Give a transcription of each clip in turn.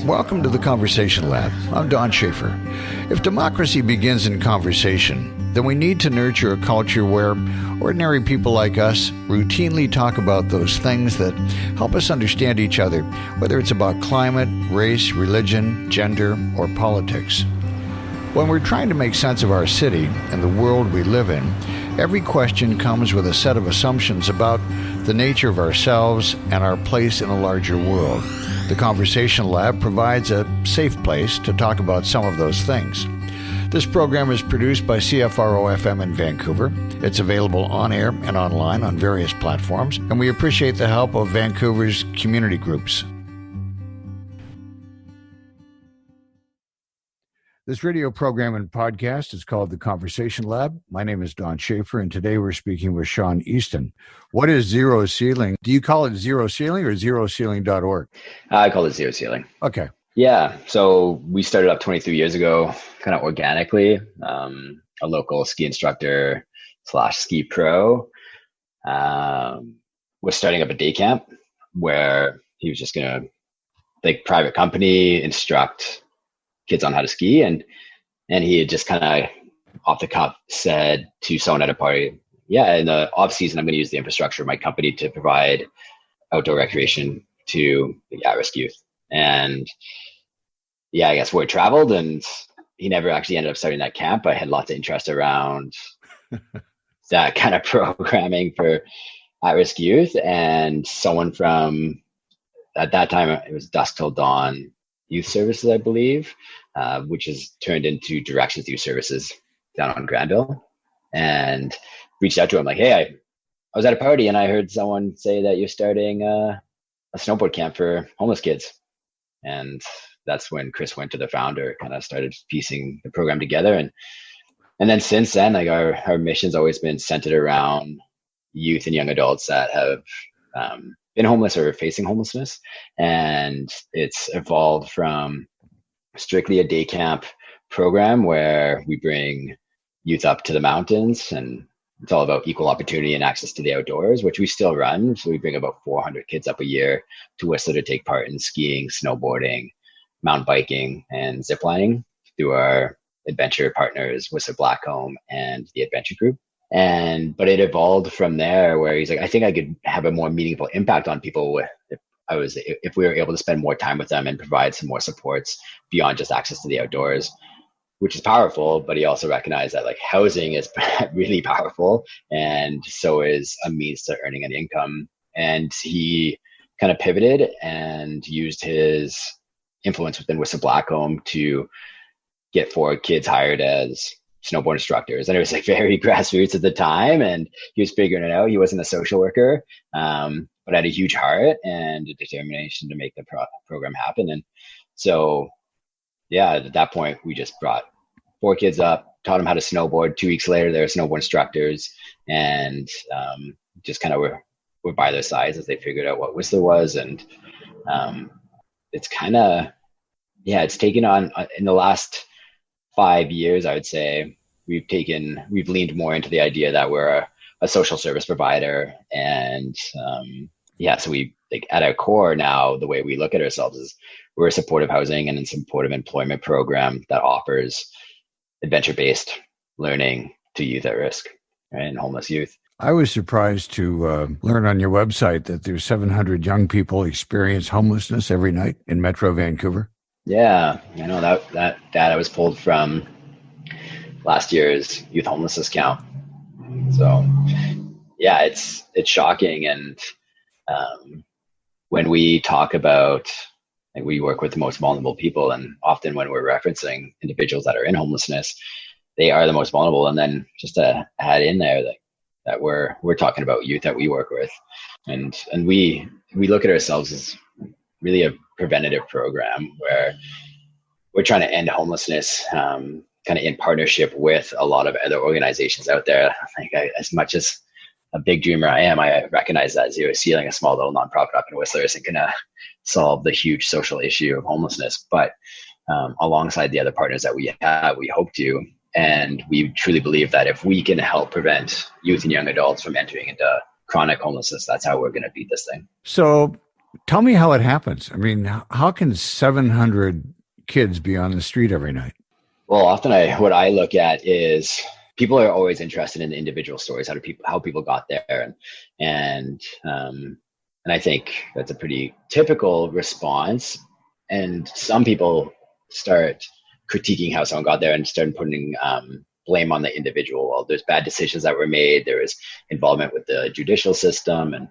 Welcome to the Conversation Lab. I'm Don Schaefer. If democracy begins in conversation, then we need to nurture a culture where ordinary people like us routinely talk about those things that help us understand each other, whether it's about climate, race, religion, gender, or politics. When we're trying to make sense of our city and the world we live in, every question comes with a set of assumptions about the nature of ourselves and our place in a larger world. The Conversation Lab provides a safe place to talk about some of those things. This program is produced by CFRO-FM in Vancouver. It's available on air and online on various platforms, and we appreciate the help of Vancouver's community groups. This radio program and podcast is called The Conversation Lab. My name is Don Schaefer, and today we're speaking with Sean Easton. What is Zero Ceiling? Do you call it Zero Ceiling or zeroceiling.org? I call it Zero Ceiling. Okay. Yeah. So we started up 23 years ago, kind of organically. A local ski instructor / ski pro was starting up a day camp where he was just going to, like, private company, instruct kids on how to ski, and he had just kind of off the cuff said to someone at a party, yeah, in the off season I'm going to use the infrastructure of my company to provide outdoor recreation to the at-risk youth. And yeah, I guess word traveled, and he never actually ended up starting that camp. I had lots of interest around that kind of programming for at-risk youth, and someone from, at that time it was Dusk Till Dawn Youth Services, I believe, which has turned into Directions Youth Services down on Granville, and reached out to him like, hey, I was at a party and I heard someone say that you're starting a snowboard camp for homeless kids. And that's when Chris went to the founder, kind of started piecing the program together. And then since then, like our mission's always been centered around youth and young adults that have been homeless or facing homelessness. And it's evolved from strictly a day camp program where we bring youth up to the mountains, and it's all about equal opportunity and access to the outdoors, which we still run. So we bring about 400 kids up a year to Whistler to take part in skiing, snowboarding, mountain biking, and ziplining through our adventure partners, Whistler Blackcomb and the Adventure Group. But it evolved from there, where he's like, I think I could have a more meaningful impact on people if we were able to spend more time with them and provide some more supports beyond just access to the outdoors, which is powerful. But he also recognized that, like, housing is really powerful, and so is a means to earning an income. And he kind of pivoted and used his influence within Whistler Blackcomb to get 4 kids hired as snowboard instructors. And it was like very grassroots at the time, and he was figuring it out. He wasn't a social worker, but had a huge heart and a determination to make the program happen. And so, yeah, at that point, we just brought 4 kids up, taught them how to snowboard. 2 weeks later, they were snowboard instructors, and just kind of were by their sides as they figured out what Whistler was. And it's kind of, yeah, it's taken on in the last 5 years, I would say. We've leaned more into the idea that we're a social service provider. And so we, like, at our core now, the way we look at ourselves is we're a supportive housing and a supportive employment program that offers adventure-based learning to youth at risk, right, and homeless youth. I was surprised to learn on your website that there's 700 young people experience homelessness every night in Metro Vancouver. Yeah, I know that data was pulled from last year's youth homelessness count. So yeah, it's shocking. And when we talk about, like, we work with the most vulnerable people, and often when we're referencing individuals that are in homelessness, they are the most vulnerable. And then just to add in there that we're talking about youth that we work with, and we look at ourselves as really a preventative program where we're trying to end homelessness, kind of in partnership with a lot of other organizations out there. As much as a big dreamer I am, I recognize that Zero Ceiling, a small little nonprofit up in Whistler, isn't going to solve the huge social issue of homelessness. But alongside the other partners that we have, we hope to. And we truly believe that if we can help prevent youth and young adults from entering into chronic homelessness. That's how we're going to beat this thing. So tell me how it happens. I mean, how can 700 kids be on the street every night? Well, often what I look at is people are always interested in the individual stories, how people got there. And I think that's a pretty typical response. And some people start critiquing how someone got there and start putting blame on the individual. Well, there's bad decisions that were made. There was involvement with the judicial system. And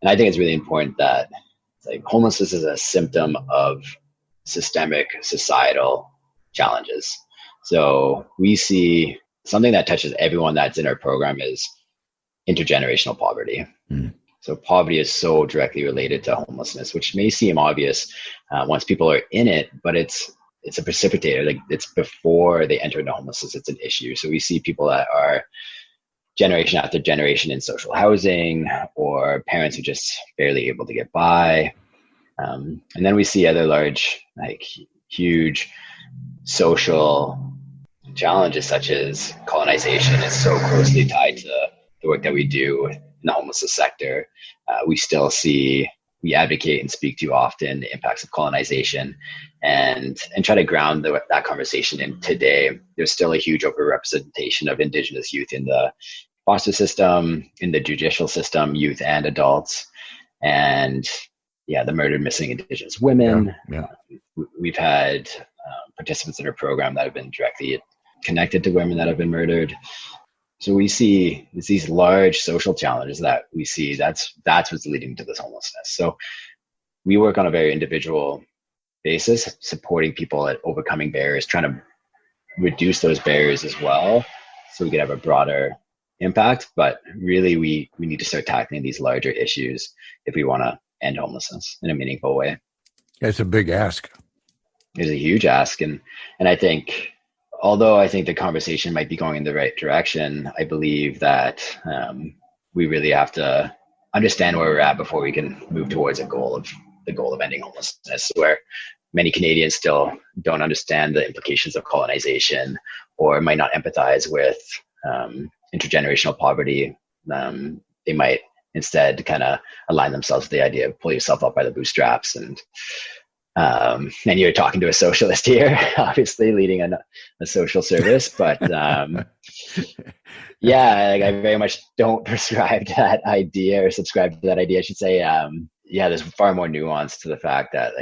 I think it's really important that like homelessness is a symptom of systemic societal challenges. So we see something that touches everyone that's in our program is intergenerational poverty. So poverty is so directly related to homelessness, which may seem obvious once people are in it, but it's a precipitator. Like it's before they enter into homelessness, it's an issue. So we see people that are generation after generation in social housing, or parents who are just barely able to get by. And then we see other large, like huge social challenges such as colonization is so closely tied to the work that we do in the homelessness sector. We advocate and speak to often the impacts of colonization and try to ground that conversation in today. There's still a huge overrepresentation of Indigenous youth in the foster system, in the judicial system, youth and adults, and the murdered missing Indigenous women. We've had participants in our program that have been directly connected to women that have been murdered. So we see these large social challenges that we see. That's what's leading to this homelessness. So we work on a very individual basis, supporting people at overcoming barriers, trying to reduce those barriers as well, so we could have a broader impact. But really, we need to start tackling these larger issues if we want to end homelessness in a meaningful way. It's a big ask. It's a huge ask, and I think, although I think the conversation might be going in the right direction, I believe that we really have to understand where we're at before we can move towards the goal of ending homelessness, where many Canadians still don't understand the implications of colonization or might not empathize with intergenerational poverty. They might instead kind of align themselves with the idea of pull yourself up by the bootstraps. And you're talking to a socialist here, obviously leading a social service, but I very much don't prescribe to that idea, or subscribe to that idea, I should say. There's far more nuance to the fact that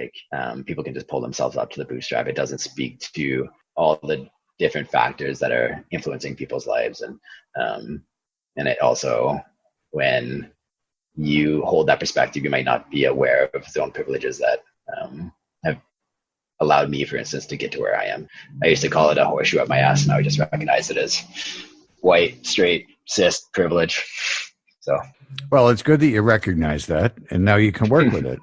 people can just pull themselves up to the bootstrap. It doesn't speak to all the different factors that are influencing people's lives, and it also, when you hold that perspective, you might not be aware of the own privileges that have allowed me, for instance, to get to where I am. I used to call it a horseshoe up my ass, and I would just recognize it as white, straight, cis privilege. So, well, it's good that you recognize that, and now you can work with it.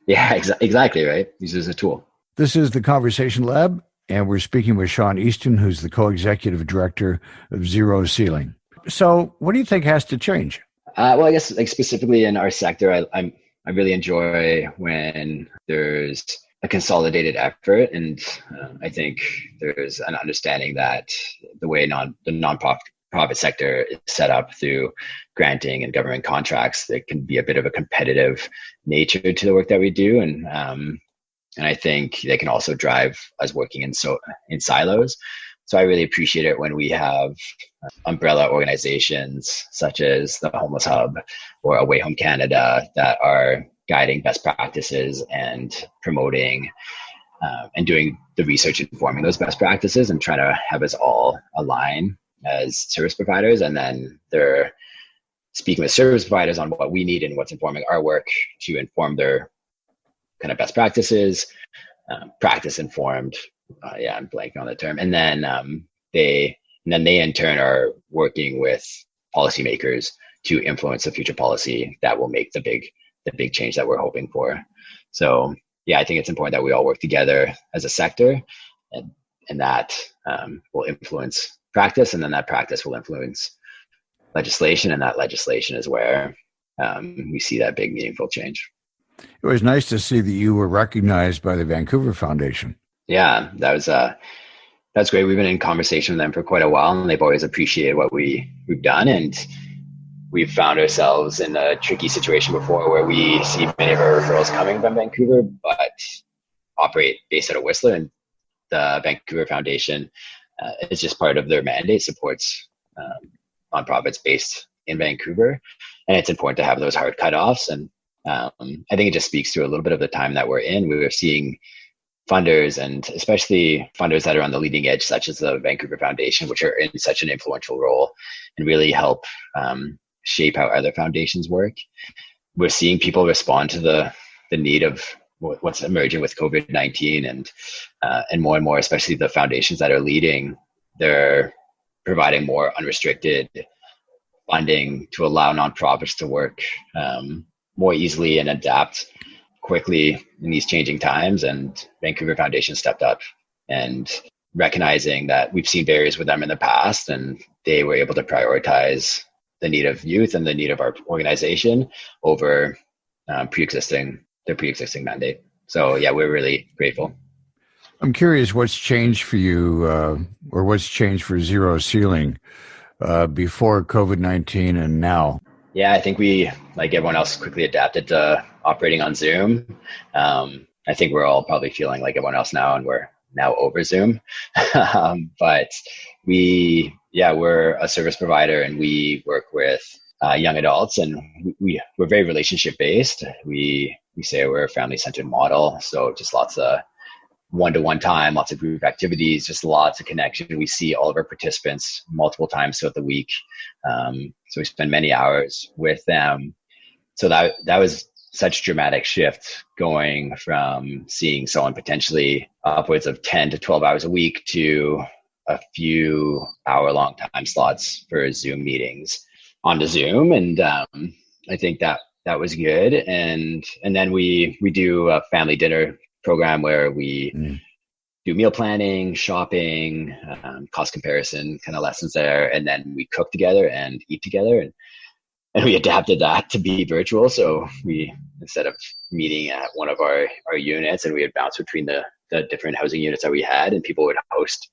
Yeah, exactly, right? Use it as a tool. This is the Conversation Lab, and we're speaking with Sean Easton, who's the co-executive director of Zero Ceiling. So what do you think has to change? Well, I guess specifically in our sector, I really enjoy when there's a consolidated effort, and I think there's an understanding that the way the nonprofit sector is set up through granting and government contracts, there can be a bit of a competitive nature to the work that we do, and I think they can also drive us working in silos. So I really appreciate it when we have umbrella organizations such as the Homeless Hub or Away Home Canada that are guiding best practices and promoting and doing the research informing those best practices, and trying to have us all align as service providers. And then they're speaking with service providers on what we need and what's informing our work to inform their kind of best practices, practice informed. I'm blanking on the term. And then they in turn are working with policymakers to influence the future policy that will make the big change that we're hoping for. So I think it's important that we all work together as a sector, and that will influence practice, and then that practice will influence legislation, and that legislation is where we see that big meaningful change. It was nice to see that you were recognized by the Vancouver Foundation. Yeah, that's great. We've been in conversation with them for quite a while, and they've always appreciated what we've done. And we've found ourselves in a tricky situation before where we see many of our referrals coming from Vancouver, but operate based out of Whistler, and the Vancouver Foundation is just part of their mandate, supports nonprofits based in Vancouver. And it's important to have those hard cutoffs. And I think it just speaks to a little bit of the time that we're in. We were seeing funders, and especially funders that are on the leading edge, such as the Vancouver Foundation, which are in such an influential role and really help shape how other foundations work. We're seeing people respond to the need of what's emerging with COVID-19, and more, especially the foundations that are leading, they're providing more unrestricted funding to allow nonprofits to work more easily and adapt quickly in these changing times. And Vancouver Foundation stepped up, and recognizing that we've seen barriers with them in the past, and they were able to prioritize the need of youth and the need of our organization over their pre-existing mandate. So yeah, we're really grateful. I'm curious what's changed for you, or what's changed for Zero Ceiling before COVID-19 and now? Yeah, I think we, like everyone else, quickly adapted to operating on Zoom. I think we're all probably feeling like everyone else now, and we're now over Zoom. But we're a service provider, and we work with young adults, and we're very relationship based. We say we're a family centered model, so just lots of one-to-one time, lots of group activities, just lots of connection. We see all of our participants multiple times throughout the week. So we spend many hours with them. So that was such a dramatic shift, going from seeing someone potentially upwards of 10 to 12 hours a week to a few hour-long time slots for Zoom meetings onto Zoom. And I think that was good. And then we do a family dinner program where we do meal planning, shopping, cost comparison kind of lessons there. And then we cook together and eat together. And we adapted that to be virtual. So we, instead of meeting at one of our units, and we would bounce between the different housing units that we had, and people would host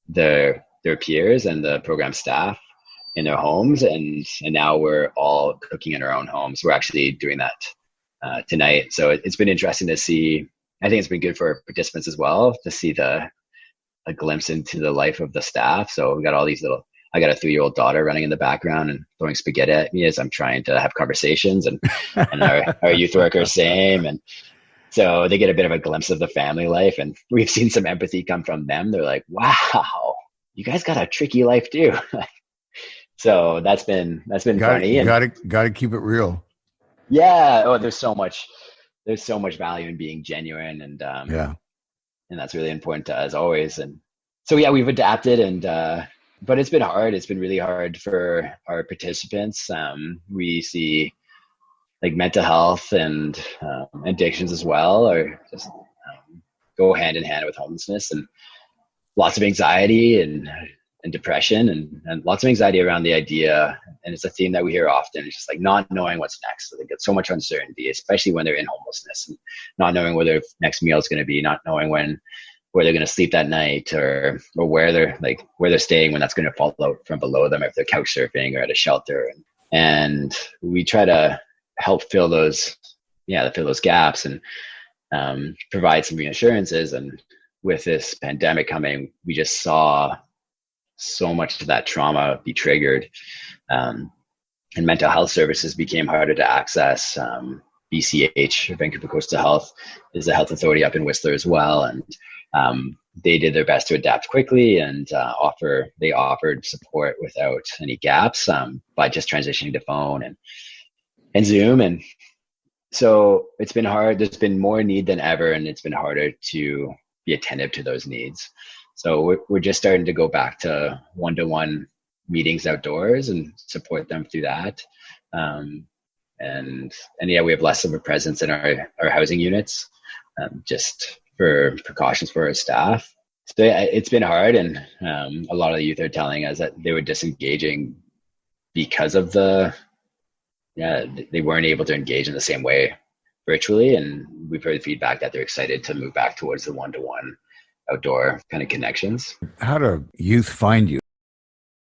their peers and the program staff in their homes. And now we're all cooking in our own homes. We're actually doing that tonight. So it's been interesting to see. I think it's been good for participants as well to see a glimpse into the life of the staff. So we got all these I got a 3-year-old daughter running in the background and throwing spaghetti at me as I'm trying to have conversations, and our youth workers same. And so they get a bit of a glimpse of the family life, and we've seen some empathy come from them. They're like, wow, you guys got a tricky life too. So that's been funny. Got to keep it real. Yeah. Oh, there's so much value in being genuine, and and that's really important to us always. And so yeah, we've adapted, and but it's been hard. It's been really hard for our participants. We see like mental health and addictions as well, or just go hand in hand with homelessness, and lots of anxiety and depression, and lots of anxiety around the idea. And it's a theme that we hear often. It's just like not knowing what's next. So they get so much uncertainty, especially when they're in homelessness, and not knowing where their next meal is going to be, not knowing where they're going to sleep that night, or where they're staying when that's going to fall out from below them, if they're couch surfing or at a shelter. And we try to help fill those gaps, and provide some reassurances. And with this pandemic coming, we just saw so much of that trauma be triggered, and mental health services became harder to access. BCH, Vancouver Coastal Health, is a health authority up in Whistler as well, and they did their best to adapt quickly, and they offered support without any gaps, by just transitioning to phone and Zoom. And so it's been hard. There's been more need than ever, and it's been harder to be attentive to those needs. So we're just starting to go back to one-to-one meetings outdoors and support them through that. And yeah, we have less of a presence in our housing units, just for precautions for our staff. So yeah, it's been hard, and a lot of the youth are telling us that they were disengaging because of they weren't able to engage in the same way virtually. And we've heard feedback that they're excited to move back towards the one-to-one outdoor kind of connections. How do youth find you?